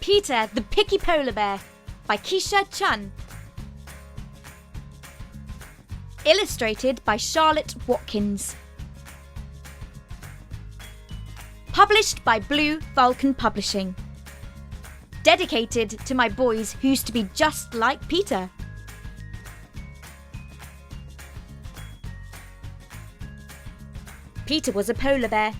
Peter the Picky Polar Bear by Kiesha, Chunn. Illustrated by Charlotte Watkins. Published by Blue Falcon Publishing. Dedicated to my boys who used to be just like Peter. Peter was a polar bear.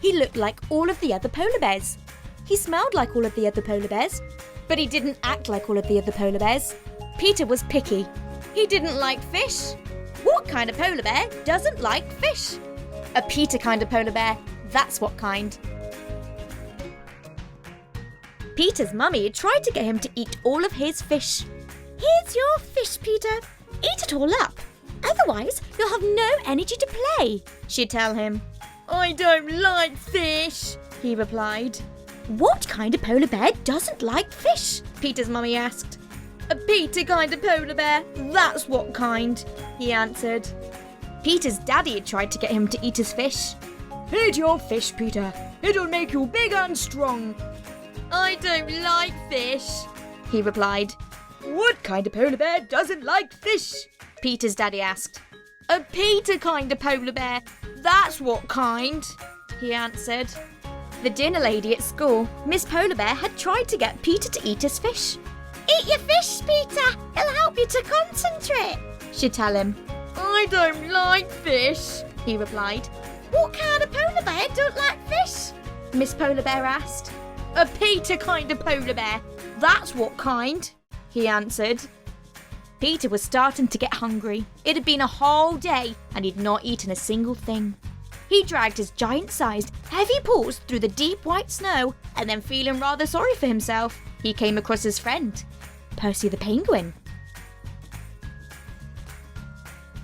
He looked like all of the other polar bears. He smelled like all of the other polar bears, but he didn't act like all of the other polar bears. Peter was picky. He didn't like fish. What kind of polar bear doesn't like fish? A Peter kind of polar bear, that's what kind. Peter's mummy had tried to get him to eat all of his fish. Here's your fish, Peter. Eat it all up. Otherwise, you'll have no energy to play, she'd tell him. I don't like fish, he replied. What kind of polar bear doesn't like fish? Peter's mummy asked. A Peter kind of polar bear, that's what kind, he answered. Peter's daddy had tried to get him to eat his fish. Eat your fish, Peter. It'll make you big and strong. I don't like fish, he replied. What kind of polar bear doesn't like fish? Peter's daddy asked. A Peter kind of polar bear, that's what kind, he answered. The dinner lady at school, Miss Polar Bear, had tried to get Peter to eat his fish. Eat your fish, Peter, it'll help you to concentrate, she'd tell him. I don't like fish, he replied. What kind of polar bear don't like fish? Miss Polar Bear asked. A Peter kind of polar bear, that's what kind, he answered. Peter was starting to get hungry. It had been a whole day and he'd not eaten a single thing. He dragged his giant-sized, heavy paws through the deep white snow and then, feeling rather sorry for himself, he came across his friend, Percy the penguin.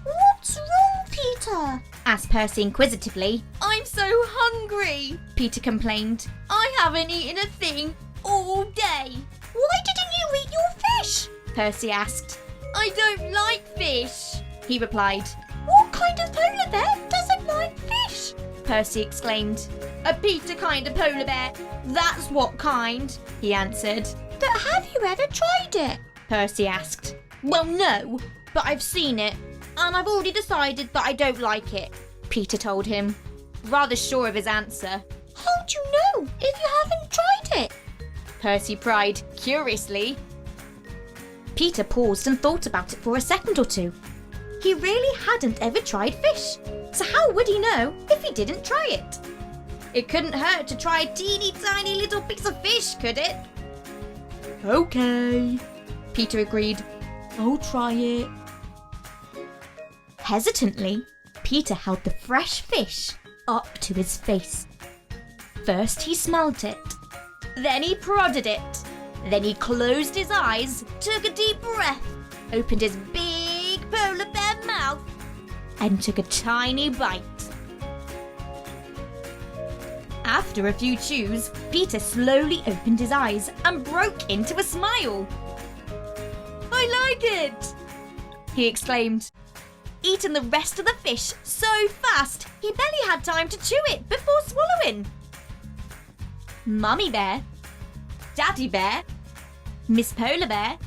What's wrong, Peter? Asked Percy inquisitively. I'm so hungry, Peter complained. I haven't eaten a thing all day. Why didn't you eat your fish? Percy asked. I don't like fish, he replied. What kind of polar bear doesn't like fish? Percy exclaimed. A Peter kind of polar bear, that's what kind, he answered. But have you ever tried it? Percy asked. Well, no, but I've seen it, and I've already decided that I don't like it, Peter told him, rather sure of his answer. How'd you know if you haven't tried it? Percy pried, curiously. Peter paused and thought about it for a second or two. He really hadn't ever tried fish, so how would he know if he didn't try it? It couldn't hurt to try a teeny tiny little piece of fish, could it? Okay, Peter agreed. I'll try it. Hesitantly, Peter held the fresh fish up to his face. First he smelt it, then he prodded it, then he closed his eyes, took a deep breath, opened his big polar bear mouth, and took a tiny bite. After a few chews, Peter slowly opened his eyes and broke into a smile. I like it, he exclaimed, eating the rest of the fish so fast he barely had time to chew it before swallowing. Mummy Bear, Daddy Bear, Miss Polar Bear,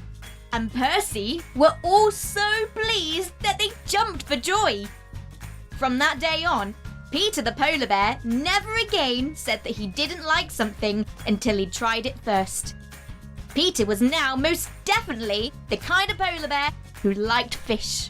and Percy were all so pleased that they jumped for joy. From that day on, Peter the Polar Bear never again said that he didn't like something until he'd tried it first. Peter was now most definitely the kind of polar bear who liked fish.